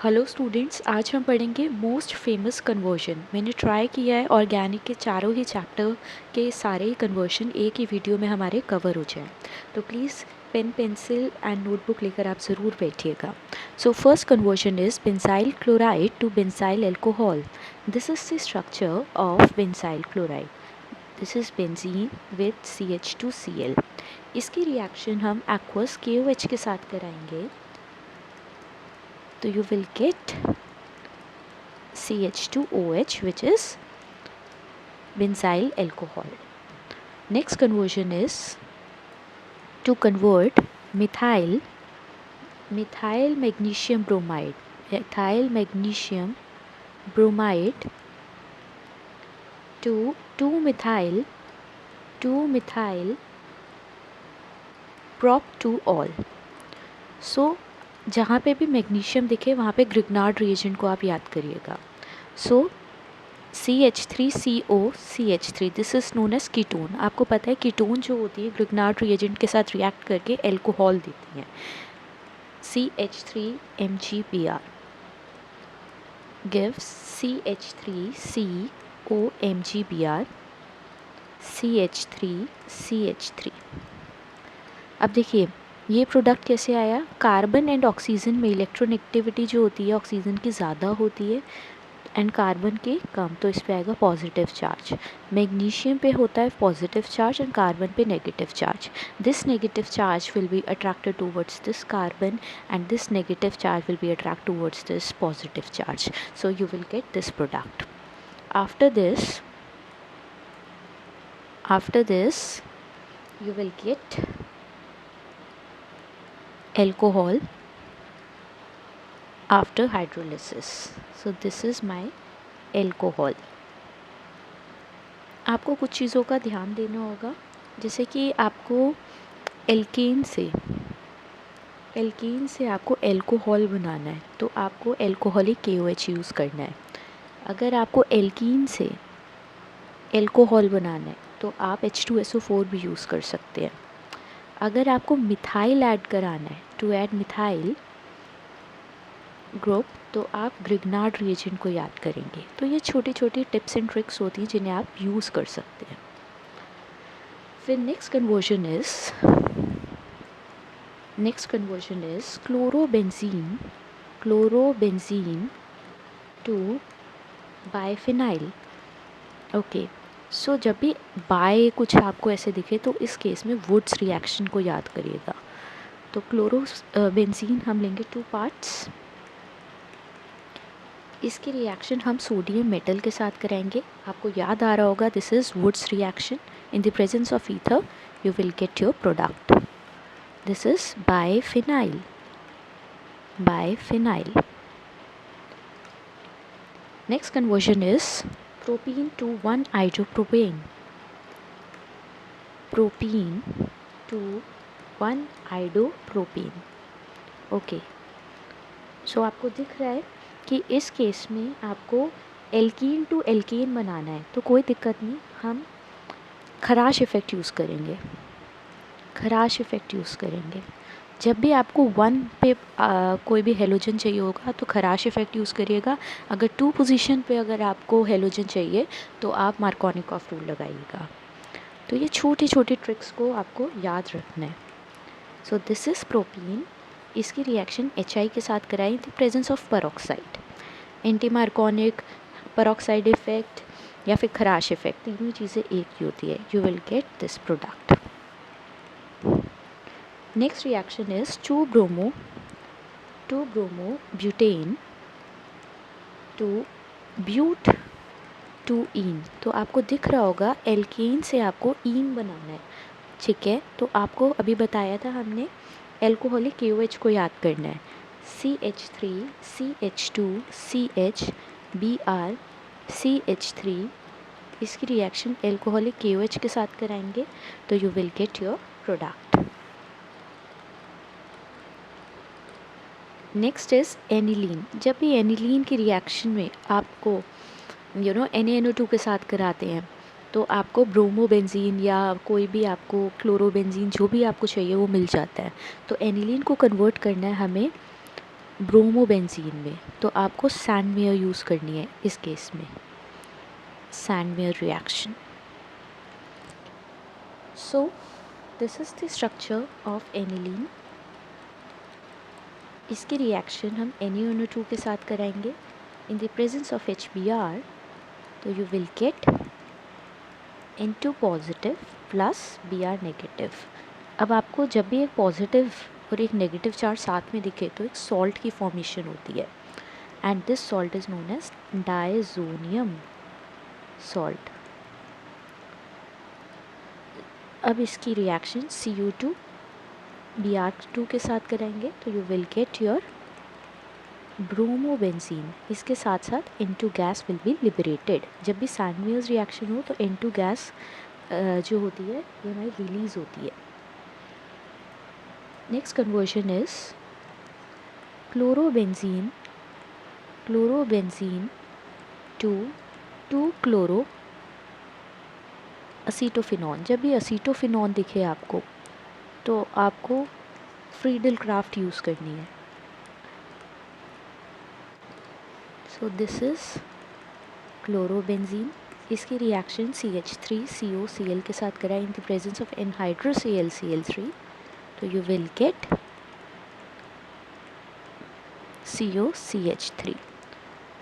Hello students, आज हम पढ़ेंगे मोस्ट फेमस कन्वर्जन। मैंने ट्राई किया है ऑर्गेनिक के चारों ही चैप्टर के सारे ही कन्वर्जन एक ही वीडियो में हमारे कवर हो जाएं। तो please pen pencil and notebook लेकर आप ज़रूर बैठिएगा। So first conversion is benzyl chloride to benzyl alcohol. This is the structure of benzyl chloride. This is benzene with CH2Cl। इसकी रिएक्शन हम एक्वस KOH के साथ कराएंगे तो you will get CH2OH, which is benzyl alcohol. Next conversion is to convert methyl magnesium bromide to 2-methyl prop 2-ol. So जहाँ पे भी magnesium दिखे वहाँ पे ग्रिग्नार्ड रिएजेंट को आप याद करिएगा। So CH3COCH3, this is known as ketone. आपको पता है कीटोन जो होती है ग्रिग्नार्ड रिएजेंट के साथ रिएक्ट करके एल्कोहल देती हैं। CH3MgBr gives CH3COMgBr CH3CH3। अब देखिए ये प्रोडक्ट कैसे आया। कार्बन एंड ऑक्सीजन में इलेक्ट्रोनेगेटिविटी जो होती है ऑक्सीजन की ज़्यादा होती है एंड कार्बन की कम, तो इस पे आएगा पॉजिटिव चार्ज। मैग्नीशियम पे होता है पॉजिटिव चार्ज एंड कार्बन पे negative charge. This negative charge will be attracted towards this carbon and this negative charge will be attract towards this positive charge. So you will get this product. After this you will get alcohol after hydrolysis. So this is my alcohol. आपको कुछ चीज़ों का ध्यान देना होगा, जैसे कि आपको एल्केन से आपको एल्कोहल बनाना है तो आपको एल्कोहलिक KOH यूज़ करना है। अगर आपको एल्कीन से एल्कोहल बनाना है तो आप H2SO4 भी यूज़ कर सकते हैं। अगर आपको मिथाइल ऐड कराना है टू ऐड मिथाइल ग्रुप तो आप ग्रिग्नार्ड रिएजेंट को याद करेंगे। तो ये छोटी छोटी टिप्स एंड ट्रिक्स होती हैं जिन्हें आप यूज़ कर सकते हैं। फिर next conversion is chlorobenzene to biphenyl. Okay, so जब भी बाय कुछ आपको ऐसे दिखे तो इस केस में वुड्स रिएक्शन को याद करिएगा। तो बेंजीन हम लेंगे 2 पार्ट्स। इसकी रिएक्शन हम सोडियम मेटल के साथ कराएंगे। आपको याद आ रहा होगा this is Wurtz reaction. In the presence of ether you will get your product. This is biphenyl. Next conversion is propene to 1-idopropane. Okay, so आपको दिख रहा है कि इस केस में आपको एल्कीन टू एल्केन बनाना है तो कोई दिक्कत नहीं, हम खराश इफ़ेक्ट यूज़ करेंगे। जब भी आपको 1 पे कोई भी हेलोजन चाहिए होगा तो खराश इफ़ेक्ट यूज़ करिएगा। अगर 2 पोजीशन पे अगर आपको हेलोजन चाहिए तो आप मार्कोनिकॉफ रूल लगाइएगा। तो ये छोटी छोटी ट्रिक्स को आपको याद रखना है। So this is propene. इसकी रिएक्शन HI के साथ कराई इन the presence of peroxide. Anti Markovnikov, peroxide effect या फिर खराश इफ़ेक्ट, तीनों चीज़ें एक ही होती है। You will get this product. Next reaction is 2-bromobutane to but-2-ene। तो आपको दिख रहा होगा एल्केन से आपको ईन बनाना है, ठीक है। तो आपको अभी बताया था हमने एल्कोहलिक KOH को याद करना है। CH3CH2CHBr CH3। इसकी रिएक्शन एल्कोहलिक KOH के साथ कराएंगे तो you will get your product. Next is aniline. जब भी एनिलीन की रिएक्शन में आपको NaNO2 के साथ कराते हैं तो आपको ब्रोमोबेंजीन या कोई भी आपको क्लोरोबेंजीन जो भी आपको चाहिए वो मिल जाता है। तो एनिलीन को कन्वर्ट करना है हमें ब्रोमोबेंजीन में, तो आपको सैंडमेयर यूज़ करनी है इस केस में, Sandmeyer reaction. So this is the structure of aniline. इसकी रिएक्शन हम NaNO2 के साथ कराएंगे in the presence of HBr. तो you will get N2 positive plus Br negative. अब आपको जब भी एक पॉजिटिव और एक नेगेटिव चार्ज साथ में दिखे तो एक सॉल्ट की फॉर्मेशन होती है, and this salt is known as diazonium salt. अब इसकी रिएक्शन Cu2 Br2 के साथ कराएंगे तो you will get your bromobenzene. इसके साथ साथ N2 gas will be liberated. जब भी सैंडमेयर्स रिएक्शन हो तो N2 गैस जो होती है ये हमारी रिलीज होती है. Next conversion is chlorobenzene to 2-क्लोरो असीटोफिनॉन. जब भी असीटोफिनॉन दिखे आपको तो आपको फ्रीडल क्राफ्ट यूज़ करनी है. So this is chlorobenzene. इसकी रिएक्शन CH3COCl के साथ कराए इन द प्रेजेंस ऑफ NHClCl3. तो you will get COCH3.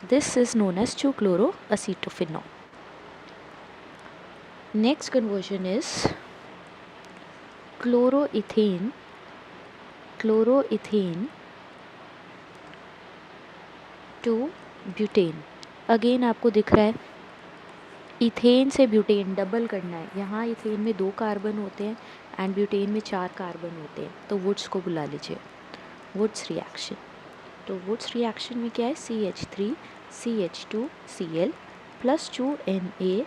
This is known as 2-chloroacetophenol. Next conversion is chloroethane to butane. Again आपको दिख रहा है इथेन से ब्यूटेन डबल करना है. यहाँ इथेन में 2 कार्बन होते हैं एंड ब्यूटेन में 4 कार्बन होते हैं. तो वुड्स को बुला लीजिए, वुड्स रिएक्शन. तो वुड्स रिएक्शन में क्या है, CH3CH2Cl plus 2Na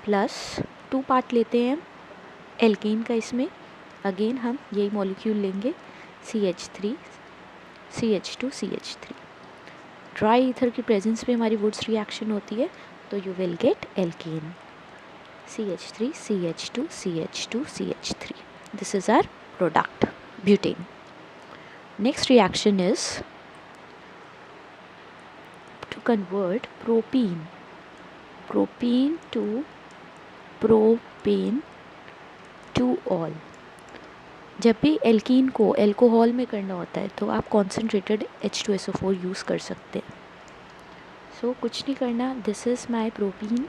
plus 2 part लेते हैं हम एल्केन का. इसमें अगेन हम यही मॉलिक्यूल लेंगे CH3CH2CH3. ड्राई ईथर की प्रेजेंस में हमारी वुड्स रिएक्शन होती है तो you will get alkane CH3CH2CH2CH3. This is our product butane. Next reaction is to convert propene to propane to all. जब भी एल्कीन को एल्कोहल में करना होता है तो आप कॉन्सेंट्रेटेड H2SO4 यूज़ कर सकते हैं. सो कुछ नहीं करना, दिस इज़ माई प्रोपीन.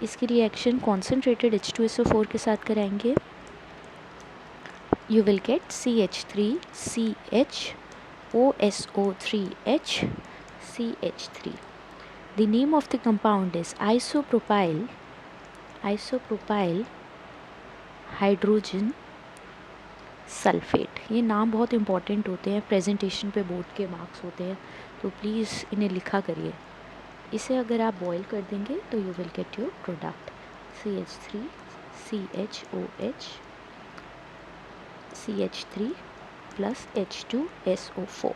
इसकी रिएक्शन कॉन्सेंट्रेटेड H2SO4 के साथ कराएंगे. You will gate CH3CHOSO3HCH3. The name of the compound is isopropyl hydrogen sulphate. ये नाम बहुत इंपॉर्टेंट होते हैं, प्रेजेंटेशन पे बोर्ड के मार्क्स होते हैं, तो प्लीज़ इन्हें लिखा करिए. इसे अगर आप बॉईल कर देंगे तो you will get your product CH3CHOH plus H2SO4.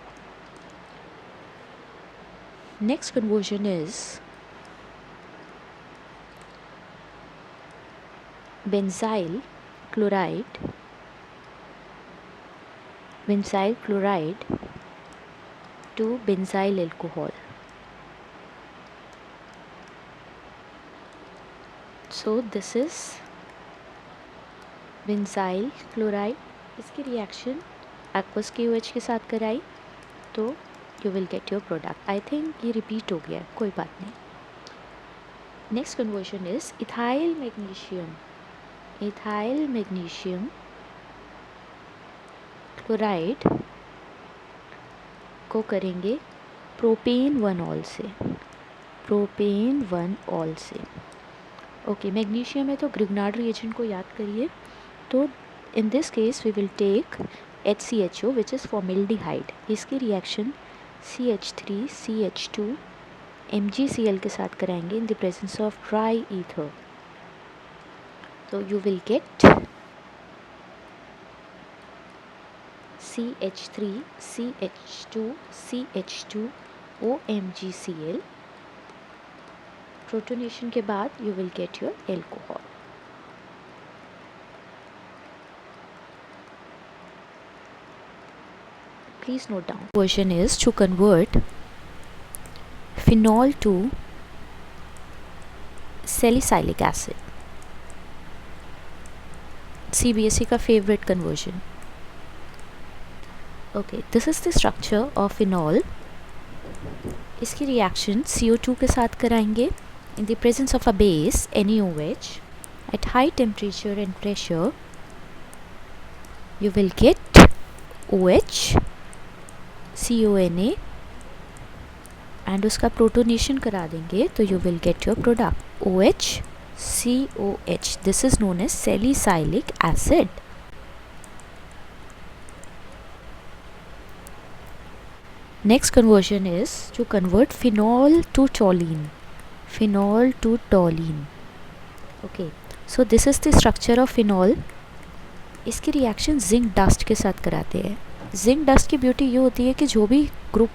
Next conversion is benzyl chloride to benzyl alcohol. So this is benzyl chloride. इसकी रिएक्शन aqueous KOH के साथ कराई तो you will get your product. I think ये repeat हो गया, कोई बात नहीं. Next conversion is ethyl magnesium chloride को करेंगे प्रोपेन 1 से. ओके, मैग्नीशियम है तो ग्रिग्नार्ड रिएजेंट को याद करिए. तो in this case we will take HCHO which is formaldehyde. इसकी रिएक्शन CH3CH2 MgCl के साथ कराएंगे in the presence of dry ether. तो you will get CH3CH2CH2OMgCl. Protonation के बाद you will get your alcohol. Please note down. Version is to convert phenol to salicylic acid. CBSE का favorite conversion. Okay, this is the structure of phenol. इसकी reaction CO2 के साथ कराएंगे in the presence of a base NaOH at high temperature and pressure. You will get OH, CONA and उसका protonation करा देंगे तो you will get your product OH, COH. This is known as salicylic acid. Next conversion is to convert phenol to toluene. Phenol to toluene. Okay, so this is the structure of phenol. इसकी reaction zinc dust के साथ कराते हैं. Zinc dust की beauty ये होती है कि जो भी ग्रुप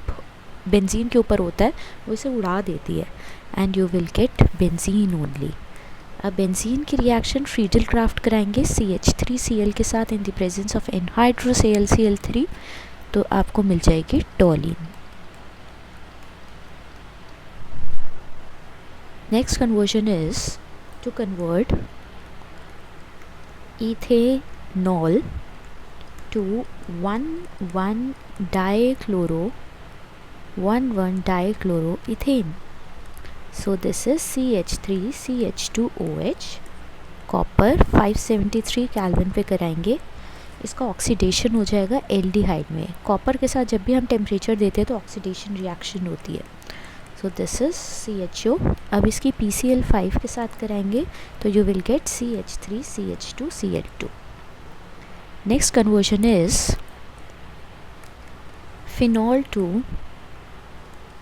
बेंजीन के ऊपर होता है वो इसे उड़ा देती है and you will get benzene only. अब बेंजीन की रिएक्शन फ्रीडल क्राफ्ट कराएंगे CH3Cl के साथ in the presence of anhydrous AlCl3 तो आपको मिल जाएगी toluene. Next conversion is to convert ethanol to 1,1-dichloroethane. So this is CH3CH2OH. Copper 573 kelvin पे कराएंगे. इसका ऑक्सीडेशन हो जाएगा एल्डिहाइड में. कॉपर के साथ जब भी हम टेम्परेचर देते हैं तो ऑक्सीडेशन रिएक्शन होती है. So this is CHO. अब इसकी PCl5 के साथ कराएंगे तो you will gate CH3CH2Cl2. Next conversion is phenol to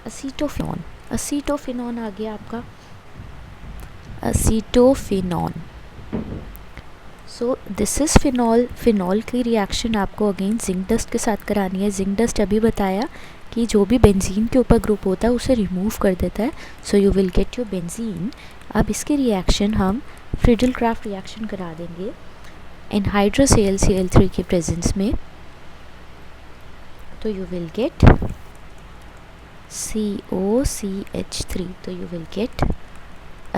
acetophenone. Acetophenone आ गया आपका. Acetophenone. So this is phenol. Phenol की रिएक्शन आपको अगेन जिंक डस्ट के साथ करानी है. जिंक डस्ट अभी बताया कि जो भी बेंजीन के ऊपर ग्रुप होता है उसे रिमूव कर देता है. So you will get your benzene. अब इसकी रिएक्शन हम फ्रीडल क्राफ्ट रिएक्शन करा देंगे एनहाइड्रस AlCl3 के प्रेजेंस में तो यू विल गेट COCH3 तो you will gate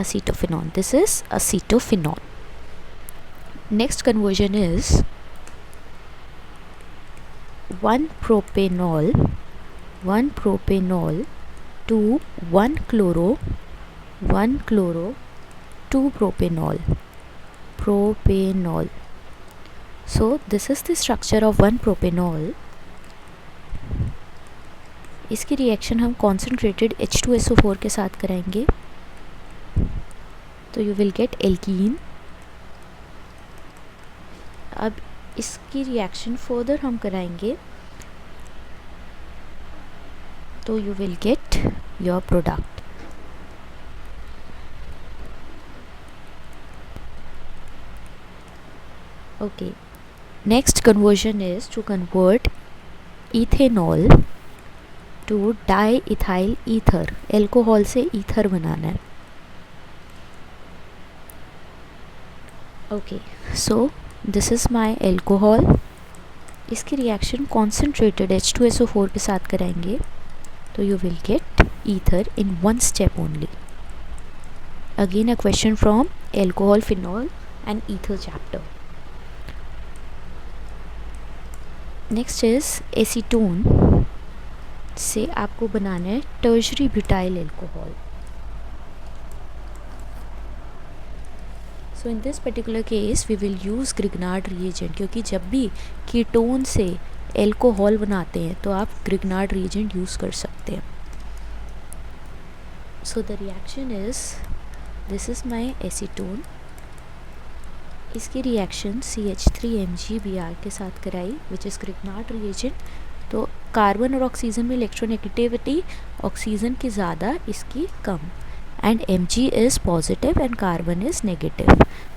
acetophenone. This is acetophenone. Next conversion is 1-propanol to 1-chloro-2-propanol. So this is the structure of 1-propanol. इसकी reaction हम concentrated H2SO4 के साथ कराएंगे तो यू विल गेट एल्कीन. अब इसकी reaction further हम कराएंगे तो you will get your product. Okay, next conversion is to convert ethanol to diethyl ether. Alcohol से ईथर बनाना है. Okay, so this is my alcohol. इसकी रिएक्शन कॉन्सेंट्रेटेड H2SO4 के साथ कराएंगे तो you will get ether in one step only. Again a question from alcohol, phenol and ether chapter. Next is acetone से आपको बनाना है tertiary butyl alcohol. So in this particular case we will use Grignard reagent क्योंकि जब भी ketone से alcohol बनाते हैं तो आप ग्रिग्नार्ड रिएजेंट यूज़ कर सकते हैं. So the reaction is this is my acetone. इसकी रिएक्शन CH3MgBr के साथ कराई विच इज़ ग्रिग्नार्ड रिएजेंट. तो कार्बन और ऑक्सीजन में इलेक्ट्रोनेगेटिविटी ऑक्सीजन की ज़्यादा इसकी come and Mg is positive and carbon is negative.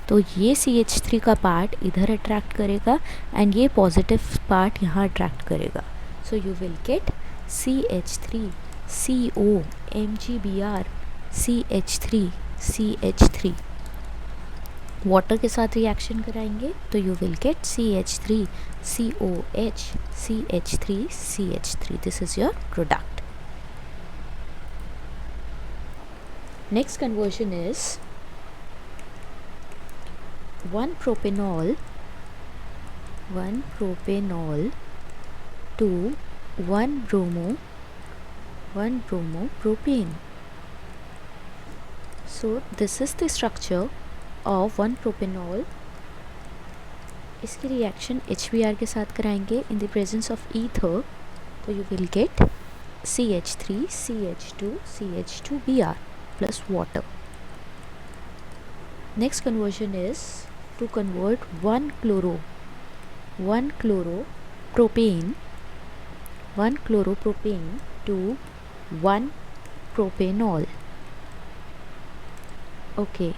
तो ये CH3 का पार्ट इधर अट्रैक्ट करेगा एंड ये पॉजिटिव पार्ट यहाँ अट्रैक्ट करेगा. So you will gate CH3COMgBr CH3CH3. Water के साथ रिएक्शन कराएंगे तो you will gate CH3COH CH3CH3. This is your product. Next conversion is 1 propanol to 1 bromopropane. So this is the structure of 1 propanol. इसकी reaction HBr के साथ कराएंगे in the presence of ether तो you will get CH3CH2CH2Br plus water. Next conversion is to convert 1-chloropropane to 1-propanol. Okay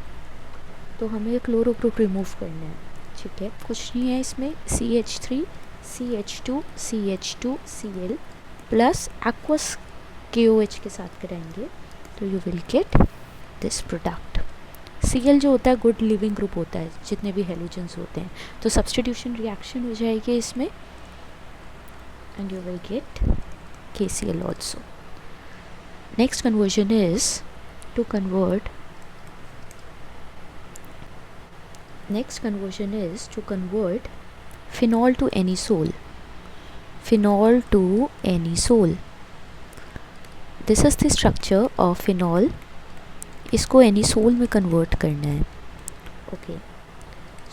तो हमें chloro group remove करना है. ठीक है, कुछ नहीं है इसमें. CH3CH2CH2Cl प्लस एक्वस KOH के साथ कराएंगे तो you will get this product. Cl जो होता है गुड लिविंग ग्रुप होता है जितने भी हेलोजेंस होते हैं, तो सब्सटीट्यूशन रिएक्शन हो जाएगी इसमें and you will get KCl also. Next conversion is to convert phenol to anisole. This is the structure of phenol. इसको एनिसोल में कन्वर्ट करना है. ओके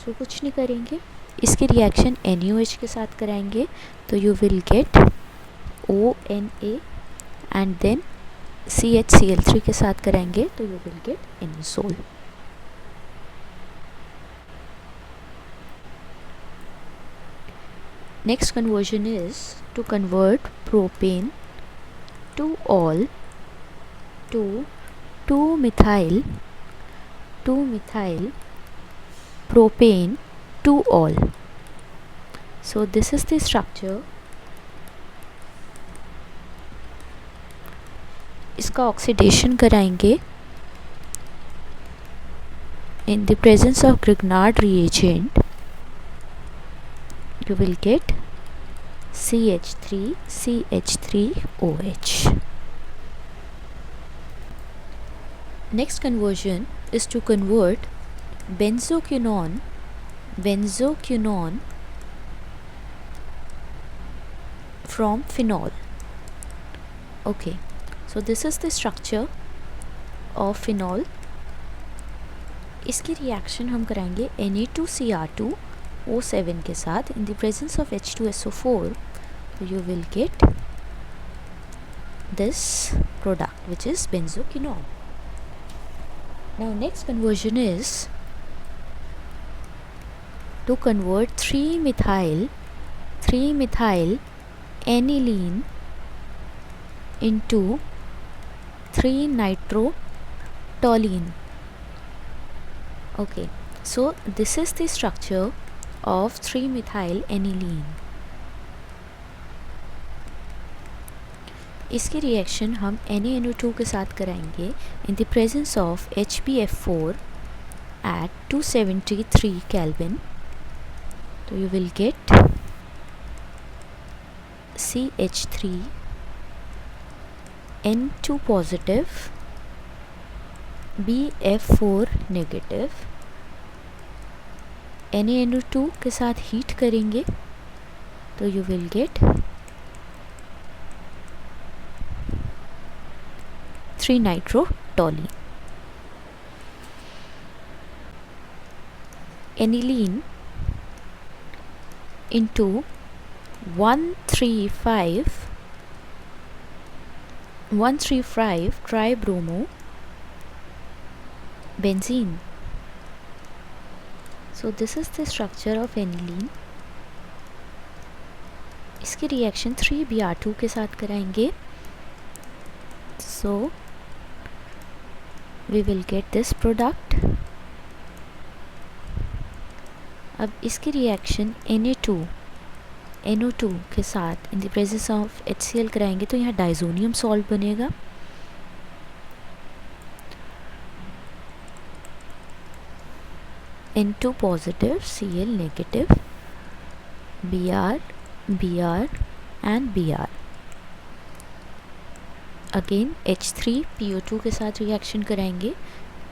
सो कुछ नहीं करेंगे, इसकी रिएक्शन NaOH के साथ कराएंगे तो you will get ONA and then CHCl3 के साथ कराएंगे तो you will get anisole. Next conversion is to convert propane to all to 2-methyl propane to all. So this is the structure. इसका oxidation कराएंगे in the presence of Grignard reagent. You will get CH3CH3OH. Next conversion is to convert benzoquinone from phenol. Okay, so this is the structure of phenol. इसकी reaction हम कराएंगे Na2Cr2O7 के साथ in the presence of H2SO4. So you will get this product which is benzoquinone. Now next conversion is to convert 3-methyl aniline into 3-nitrotoluene. Okay, so this is the structure of 3-methyl aniline. इसकी reaction हम NaNO2 के साथ कराएंगे in the presence of HbF4 at 273 Kelvin. तो you will gate CH3N2 positive BF4 negative. NaNO2 के साथ heat करेंगे तो you will gate 3-nitrotoluene. Aniline into 135 tribromobenzene. So this is the structure of aniline. इसकी reaction 3Br2 के साथ कराएंगे so we will get this product. अब इसकी रिएक्शन NO2 के साथ in the presence of HCl कराएंगे तो यहाँ डाइजोनियम सॉल्ट बनेगा. N2 positive, Cl negative, Br, Br and Br. Again H3PO2 के साथ रिएक्शन कराएंगे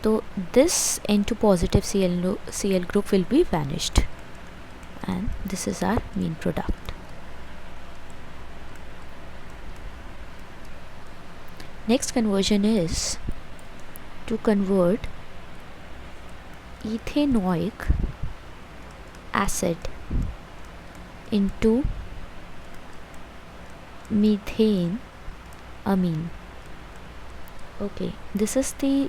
तो this N2 positive Cl group will be vanished and this is our main product. Next conversion is to convert ethanoic acid into methane amine. Okay, this is the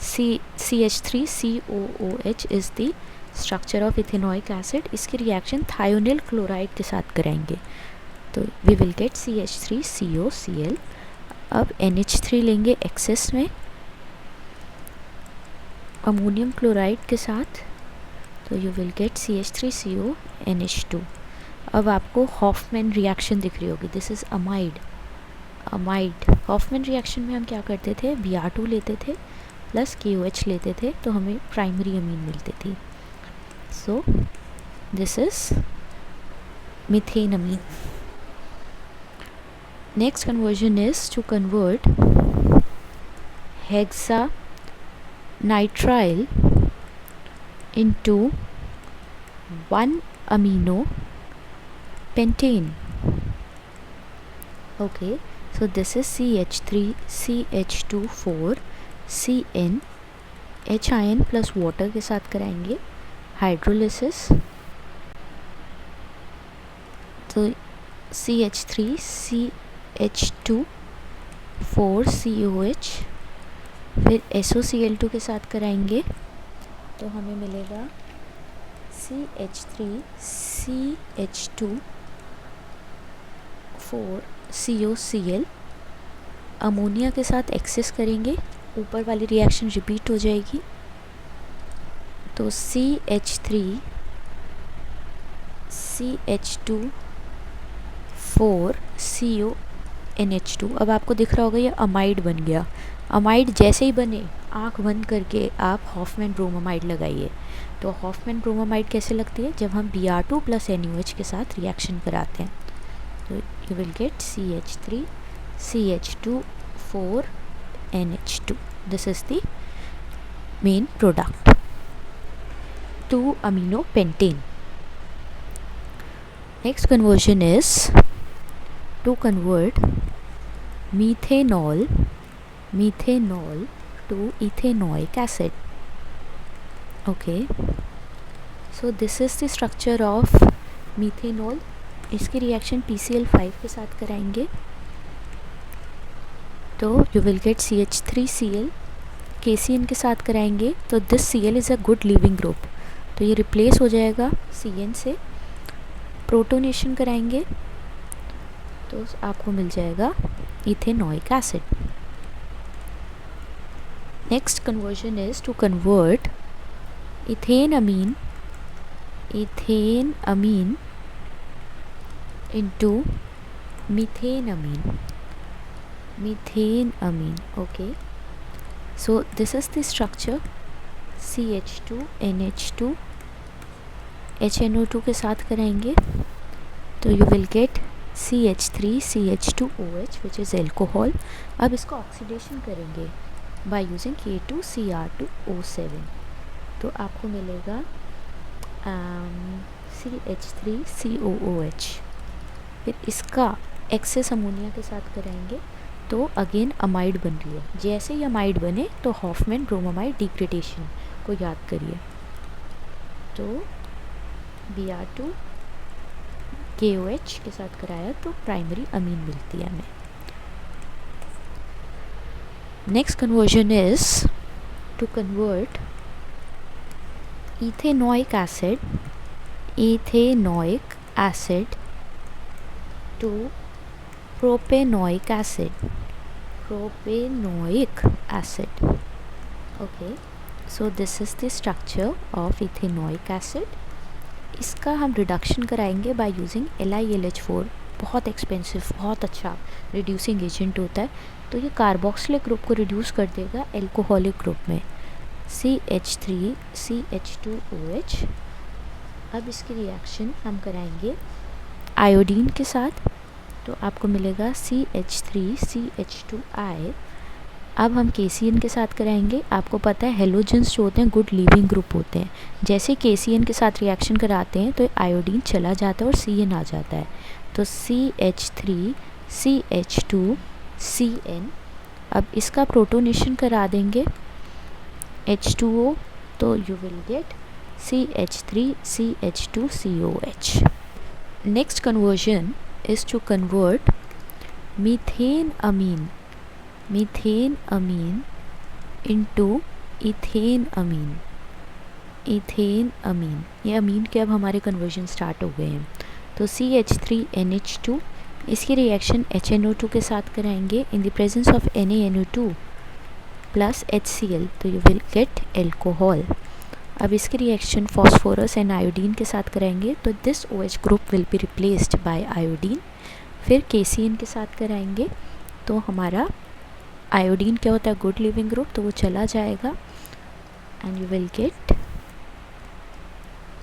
CH3COOH is the structure of ethanoic acid. इसकी reaction thionyl chloride के साथ कराएंगे तो we will get CH3COCl. अब NH3 लेंगे access में ammonium chloride के साथ तो you will get CH3CONH2. अब आपको हॉफमैन रिएक्शन दिख रही होगी. This is amide. Hofmann reaction में हम क्या करते थे, Br2 लेते थे प्लस KOH लेते थे तो हमें प्राइमरी अमीन मिलती थी. So this is methanamine. Next conversion is to convert hexanenitrile into 1-amino pentane. Okay, so this is CH3CH24 CN H ion plus water के साथ कराएंगे हाइड्रोलिसिस. तो CH3CH24 COH फिर SOCl2 के साथ कराएंगे तो हमें मिलेगा CH3CH24 COCl. अमोनिया के साथ एक्सेस करेंगे, ऊपर वाली रिएक्शन रिपीट हो जाएगी तो CH3CH24 CONH2. अब आपको दिख रहा होगा ये अमाइड बन गया. अमाइड जैसे ही बने आँख बंद करके आप हॉफमैन ब्रोमामाइड लगाइए. तो हॉफमैन ब्रोमामाइड कैसे लगती है, जब हम Br2 प्लस NaOH के साथ रिएक्शन कराते हैं तो you will gate CH3CH24 NH2. This is the main product. 2-amino pentane. Next conversion is to convert methanol to ethanoic acid. Okay, so this is the structure of methanol. इसकी reaction PCl5 के साथ कराएंगे तो you will get CH3Cl. KCN के साथ कराएंगे तो this Cl is a good leaving group तो ये रिप्लेस हो जाएगा CN से. प्रोटोनेशन कराएंगे तो आपको मिल जाएगा ethanoic acid. Next conversion is to convert ethane amine into methane amine. Okay, so this is the structure. CH2 NH2 HNO2 के साथ कराएंगे तो you will get CH3CH2OH which is alcohol. अब इसको ऑक्सीडेशन करेंगे by using K2Cr2O7 तो आपको मिलेगा CH3COOH. फिर इसका एक्सेस अमोनिया के साथ कराएंगे तो अगेन अमाइड बन रही है. जैसे ही अमाइड बने तो हॉफमैन ब्रोमामाइड डिग्रेडेशन को याद करिए तो Br2 KOH के साथ कराया तो प्राइमरी अमीन मिलती है हमें. Next conversion is to convert ethanoic acid to propanoic acid. Okay, so this is the structure of ethanoic acid. इसका हम रिडक्शन कराएंगे बाय यूजिंग LiLH4. बहुत एक्सपेंसिव, बहुत अच्छा रिड्यूसिंग एजेंट होता है तो ये कार्बोक्सिलिक ग्रुप को रिड्यूस कर देगा एल्कोहलिक ग्रुप में. CH3 CH2OH। अब इसकी रिएक्शन हम कराएंगे आयोडीन के साथ, तो आपको मिलेगा CH3 CH2I। अब हम KCN के साथ कराएंगे। आपको पता है हेलोजेंस जो होते हैं गुड लीविंग ग्रुप होते हैं, जैसे KCN के साथ रिएक्शन कराते हैं तो आयोडीन चला जाता है और CN आ जाता है, तो CH3 CH2 CN। अब इसका प्रोटोनेशन करा देंगे H2O, तो you will gate CH3 CH2 COH। Next conversion is to convert methane amine into ethane amine। ये अमीन के अब हमारे कन्वर्जन स्टार्ट हो गए हैं। तो CH3NH2, इसकी रिएक्शन HNO2 के साथ कराएंगे in the presence of NaNO2 plus HCl, तो यू विल गेट एल्कोहल। अब इसकी रिएक्शन फॉस्फोरस एंड आयोडीन के साथ कराएंगे, तो this OH group will be replaced bye iodine. फिर KCN के साथ कराएंगे तो हमारा आयोडीन क्या होता है गुड लिविंग ग्रुप, तो वो चला जाएगा and you will get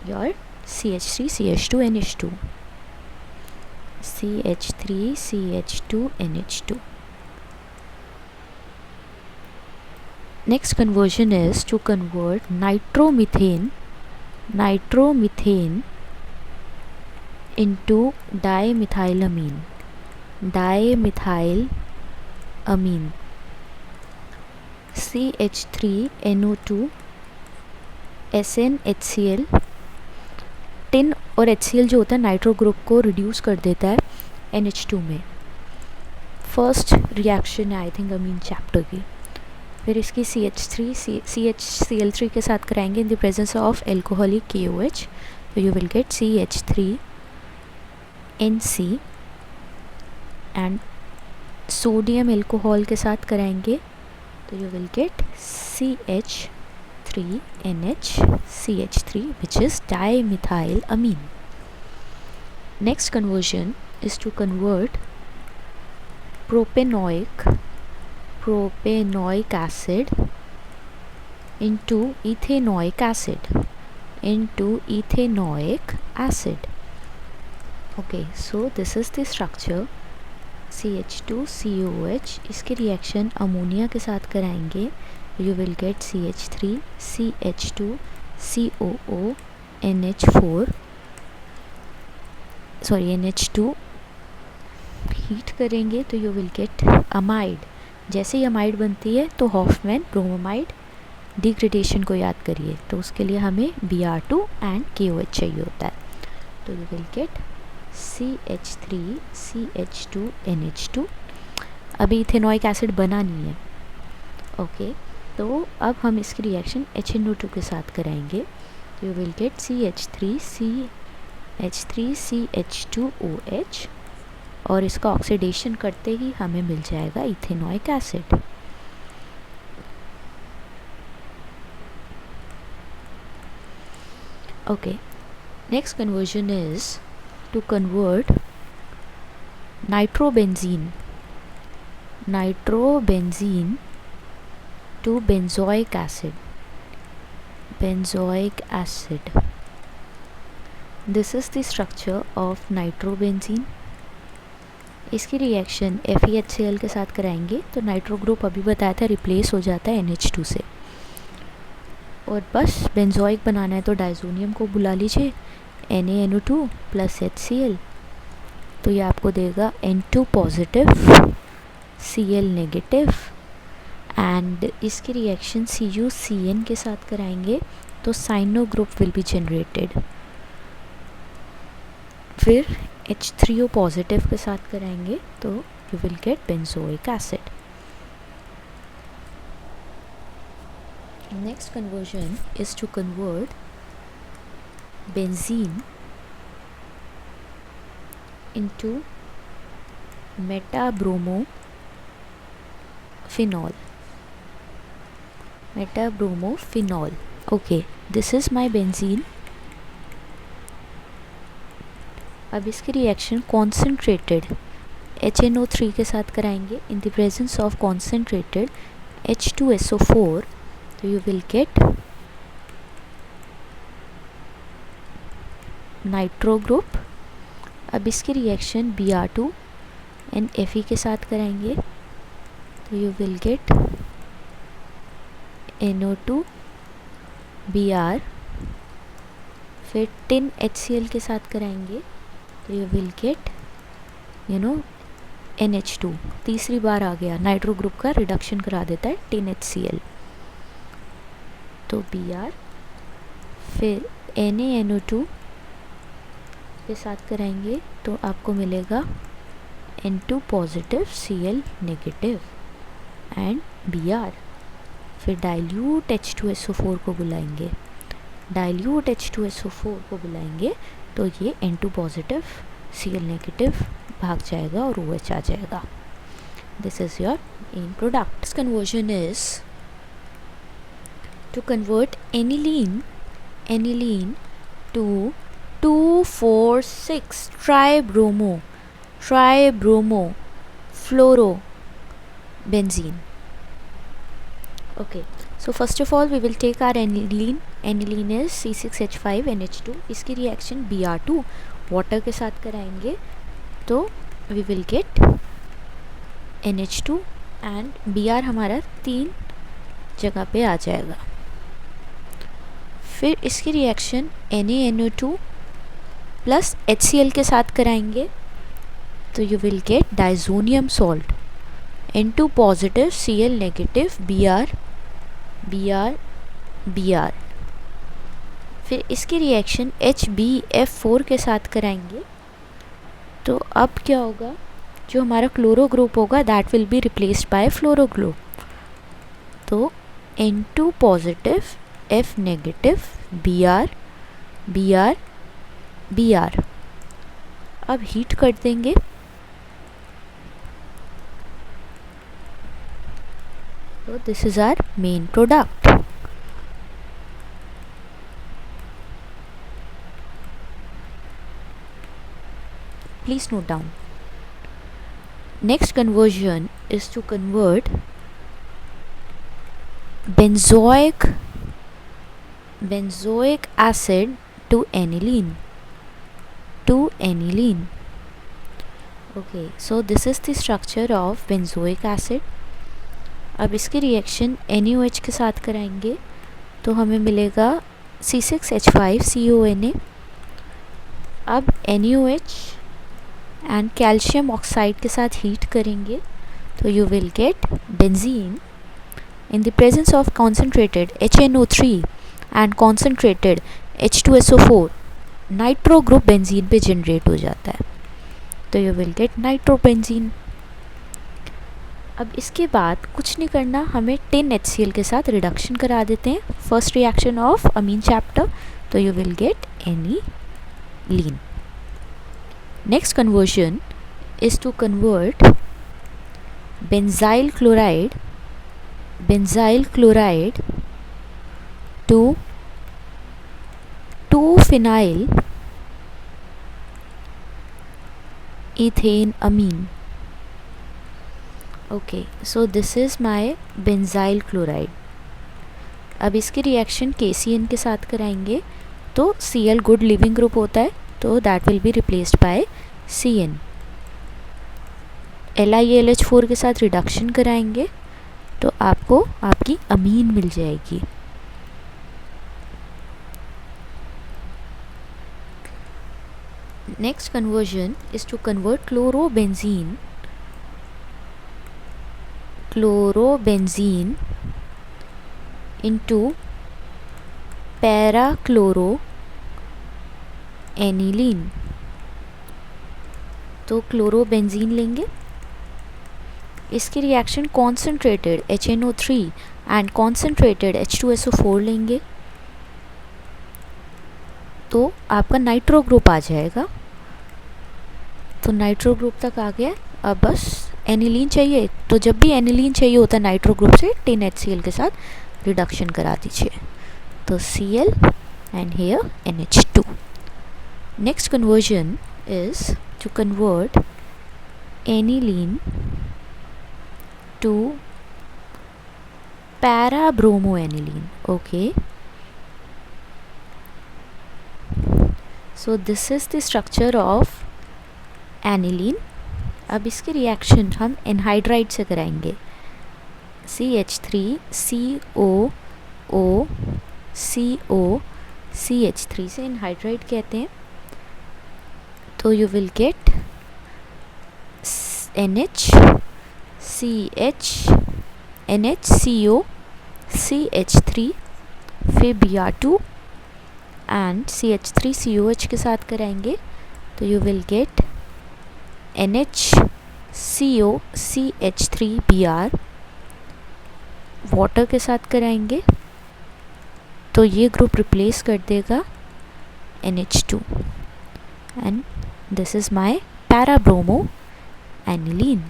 your CH3 CH2 NH2 CH3 CH2 NH2। Next conversion is to convert nitromethane into dimethylamine CH3NO2 SnHCl। Tin और HCl जो होता है नाइट्रो ग्रुप को रिड्यूस कर देता है NH2 में। फर्स्ट रिएक्शन है आई थिंक अमीन चैप्टर की। फिर इसकी CHCl3 के साथ कराएंगे in the presence of alcoholic KOH, तो you will gate CH3NC। And sodium alcohol के साथ कराएंगे तो you will gate CH3NH which is dimethylamine। Next conversion is to convert propanoic acid into ethanoic acid। Okay, so this is the structure CH2COH। इसके reaction ammonia के साथ कराएंगे, you will get CH3 CH2 COO NH2। Heat करेंगे तो you will gate amide. जैसे ही amide बनती है तो हॉफमैन ब्रोमाइड डिग्रेडेशन को याद करिए, तो उसके लिए हमें Br2 एंड KOH चाहिए होता है, तो you will gate CH3 CH2 NH2। अभी इथेनॉइक एसिड बना नहीं है। ओके, तो अब हम इसकी रिएक्शन HNO2 के साथ कराएंगे, you will gate CH3 CH2OH, और इसका ऑक्सीडेशन करते ही हमें मिल जाएगा ethanoic acid. Okay, next conversion is to convert nitrobenzene to benzoic acid। This is the structure of nitrobenzene। इसकी रिएक्शन FeHCl के साथ कराएंगे तो नाइट्रो ग्रुप अभी बताया था रिप्लेस हो जाता है NH2 से, और बस बेंजोइक बनाना है तो डाइजोनियम को बुला लीजिए NaNO2 प्लस HCl, तो ये आपको देगा N2 positive Cl negative. And इसकी रिएक्शन CuCN के साथ कराएंगे तो cyano group will be generated. फिर H3O पॉजिटिव के साथ कराएंगे तो you will get benzoic acid. Next conversion is to convert benzene into metabromophenols। Okay, this is my benzene। अब इसकी रिएक्शन कॉन्सेंट्रेटेड HNO3 के साथ कराएंगे in the presence of concentrated H2SO4, तो तो you will get nitro group. अब इसकी reaction Br2 and Fe के साथ कराएंगे तो you will gate NO2 Br। फिर टिन HCl के साथ कराएंगे तो यू विल गेट NH2। तीसरी बार आ गया, नाइट्रो ग्रुप का रिडक्शन करा देता है टिन HCl, तो Br। फिर NaNO2 के साथ कराएंगे तो आपको मिलेगा N2 positive Cl negative and Br। फिर डाइल्यूट H2SO4 को बुलाएंगे, डाइल्यूट H2SO4 को बुलाएंगे तो ये N2 पॉजिटिव Cl नेगेटिव भाग जाएगा और OH आ जाएगा। This is your an product. This conversion is to convert aniline to 2,4,6 tribromo fluorobenzene. Okay, so first of all we will take our aniline. Aniline is C6H5NH2। इसकी reaction Br2 water के साथ कराएंगे तो we will get NH2 and Br हमारा 3 जगह पे आ जाएगा। फिर इसकी रिएक्शन NaNO2 प्लस HCl के साथ कराएंगे तो you will gate diazonium salt N2 positive Cl negative Br। फिर इसकी रिएक्शन HbF4 के साथ कराएंगे तो अब क्या होगा, जो हमारा क्लोरो ग्रुप होगा that will be replaced by fluoro group, तो N2 positive F negative Br। अब हीट कर देंगे तो this is our main product. Please note down. Next conversion is to convert benzoic acid to aniline. Okay, so this is the structure of benzoic acid. अब इसकी reaction NaOH के साथ कराएंगे तो हमें मिलेगा C6H5CONA। अब NaOH एंड कैल्शियम ऑक्साइड के साथ हीट करेंगे तो you will get benzene in the presence of concentrated HNO3 and concentrated H2SO4 nitro group benzene पे जनरेट हो जाता है तो यू विल गेट नाइट्रोबेंजीन। अब इसके बाद कुछ नहीं करना, हमें टिन HCl के साथ रिडक्शन करा देते हैं first reaction of amine chapter तो you will get aniline. Next conversion is to convert benzyl chloride to 2-phenyl ethane amine. Okay, so this is my benzyl chloride। अब इसकी रिएक्शन KCN के साथ कराएंगे तो Cl गुड लिविंग ग्रुप होता है तो that will be replaced bye CN। LiAlH4 के साथ रिडक्शन कराएंगे तो आपको आपकी अमीन मिल जाएगी। Next conversion is to convert chlorobenzene into parachloroaniline. तो क्लोरोबेंजीन लेंगे, इसकी reaction concentrated HNO3 and concentrated H2SO4 लेंगे तो आपका नाइट्रो ग्रुप आ जाएगा। तो नाइट्रो ग्रुप तक आ गया, अब बस एनिलीन चाहिए तो जब भी एनिलीन चाहिए होता है नाइट्रो ग्रुप से टिन HCl के साथ रिडक्शन करा दीजिए तो Cl and here NH2। Next conversion is to convert aniline to para-bromoaniline. Okay, so this is the structure of aniline. अब इसकी रिएक्शन हम एनहाइड्राइड से कराएंगे. CH3COO COCH3 से एनहाइड्राइड कहते हैं. तो you will gate NHCO CH3 फिर Br2 एंड CH3COH के साथ कराएंगे तो you will gate NHCO CH3Br. Water के साथ कराएंगे तो ये ग्रुप रिप्लेस कर देगा NH2 and this is my para-bromoaniline.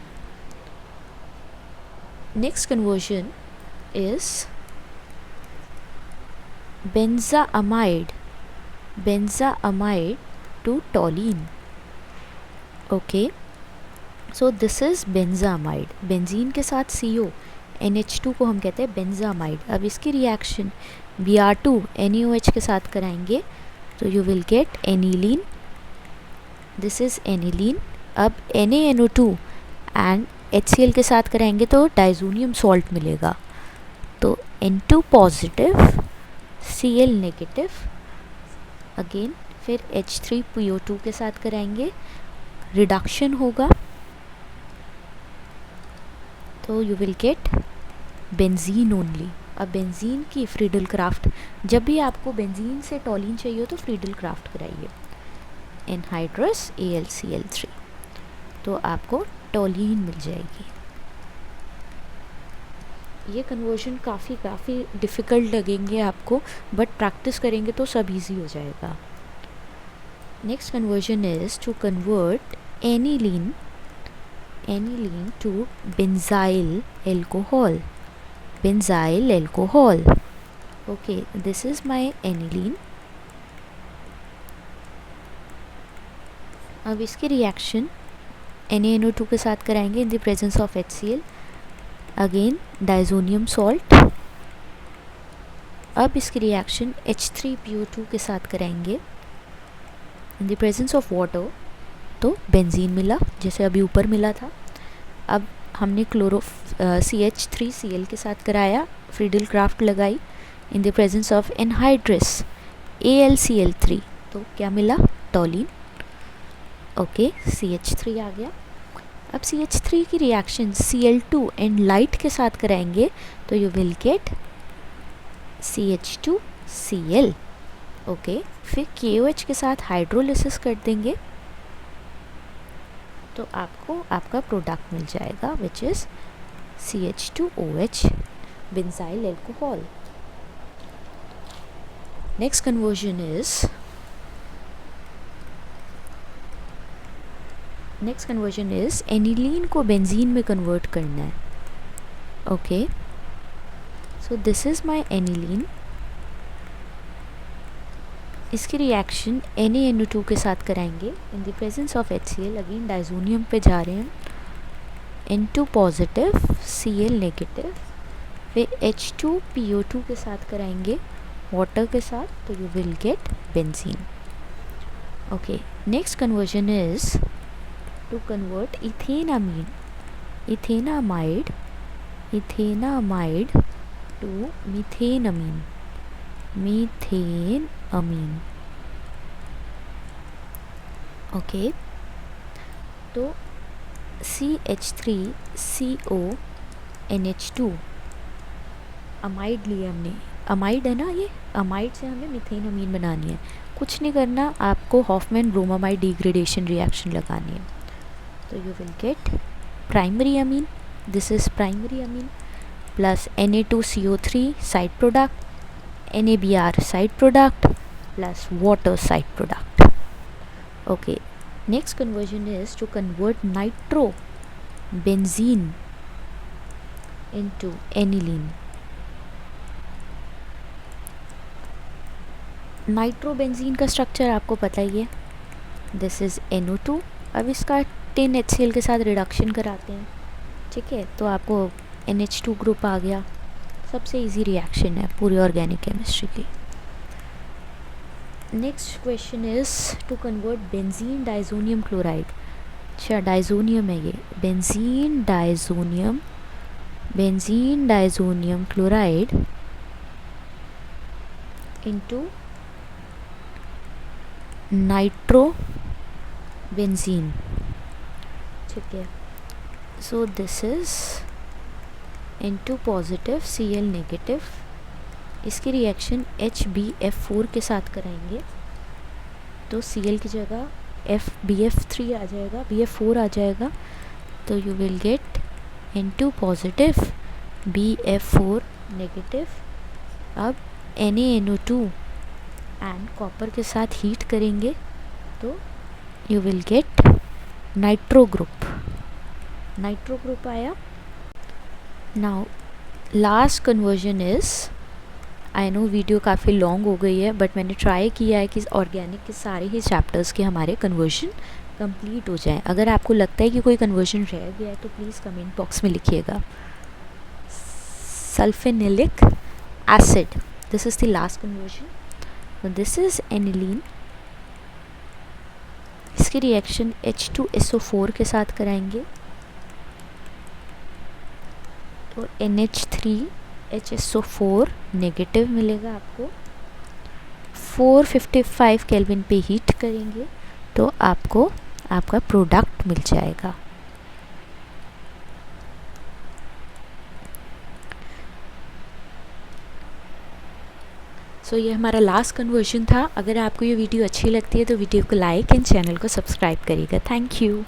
Next conversion is benzaamide to toluene. Okay, so this is benzaamide. Benzene के साथ CO NH2 को हम कहते हैं बेंजामाइड. अब इसकी रिएक्शन Br2 NaOH के साथ कराएंगे तो you will get aniline. This is aniline. अब NaNO2 एंड HCl के साथ कराएंगे तो डाइजोनियम सॉल्ट मिलेगा. तो N2 positive Cl negative. Again फिर H3PO2 के साथ कराएंगे, रिडक्शन होगा तो you will get benzene only. अब बेंजीन की फ्रीडल क्राफ्ट, जब भी आपको बेंजीन से टॉलीन चाहिए हो तो फ्रीडल क्राफ्ट कराइए एनहाइड्रस AlCl3 तो आपको टॉलीन मिल जाएगी. ये कन्वर्जन काफ़ी डिफ़िकल्ट लगेंगे आपको, बट प्रैक्टिस करेंगे तो सब इजी हो जाएगा. Next conversion is to convert aniline to benzyl alcohol. Okay, this is my aniline. अब इसकी रिएक्शन NaNO2 के साथ कराएंगे in the presence of HCl. Again diazonium salt. अब इसकी रिएक्शन H3PO2 के साथ कराएंगे in the presence of water तो बेंजीन मिला जैसे अभी ऊपर मिला था. अब हमने CH3Cl के साथ कराया, फ्रीडल क्राफ्ट लगाई इन the presence of anhydrous AlCl3 तो क्या मिला? टॉलीन. ओके, CH3 आ गया. अब CH3 की रिएक्शन Cl2 एंड लाइट के साथ कराएंगे तो you will gate CH2Cl. Okay, फिर KOH के साथ हाइड्रोलिसिस कर देंगे तो आपको आपका प्रोडक्ट मिल जाएगा which is CH2OH benzyl alcohol. Next conversion is aniline को बेंजीन में कन्वर्ट करना है. Okay, so this is my aniline. इसकी रिएक्शन NaNO2 के साथ कराएंगे in the presence of HCl. Again diazonium पे जा रहे हैं. N2 positive Cl negative. फिर H2PO2 के साथ कराएंगे वाटर के साथ तो you will get benzene. Okay, next conversion is to convert ethanamide to methanamine. Okay, तो CH3CONH2 अमाइड लिया हमने. अमाइड है ना, ये अमाइड से हमें मीथेनअमीन बनानी है. कुछ नहीं करना, आपको हॉफमैन ब्रोमामाइड डिग्रेडेशन रिएक्शन लगानी है तो you will gate primary amine. This is primary amine plus Na2CO3 side product, NaBr side product plus water side product. Okay, next conversion is to convert nitrobenzene into aniline. Nitrobenzene का structure आपको पता ही है. This is NO2. अब इसका 10 HCl के साथ reduction कराते हैं. ठीक है, तो आपको NH2 ग्रुप आ गया. सबसे इजी रिएक्शन है पूरी ऑर्गेनिक केमिस्ट्री की। Next question is to convert benzene diazonium chloride, अच्छा डाइजोनियम है ये, benzene diazonium chloride into nitrobenzene, ठीक है। So this is into positive Cl negative, इसकी रिएक्शन HbF4 के साथ कराएंगे तो Cl की जगह BF3 आ जाएगा, BF4 आ जाएगा, तो you will get N2 positive BF4 negative. अब NaNO2 एंड कॉपर के साथ हीट करेंगे तो you will get nitro group आया। Now last conversion is, I know video काफ़ी लॉन्ग हो गई है बट मैंने ट्राई किया है कि ऑर्गेनिक के सारे ही चैप्टर्स के हमारे कन्वर्जन कंप्लीट हो जाए। अगर आपको लगता है कि कोई कन्वर्जन रह गया है तो प्लीज़ कमेंट बॉक्स में लिखिएगा। Sulphanilic acid, this is the last conversion, this is aniline, इसकी रिएक्शन H2SO4 के साथ कराएंगे तो NH3HSO4 नेगेटिव मिलेगा आपको। 455 केल्विन पे हीट करेंगे तो आपको आपका प्रोडक्ट मिल जाएगा। सो ये हमारा लास्ट कन्वर्जन था। अगर आपको ये वीडियो अच्छी लगती है तो वीडियो को लाइक एंड चैनल को सब्सक्राइब करिएगा। Thank you.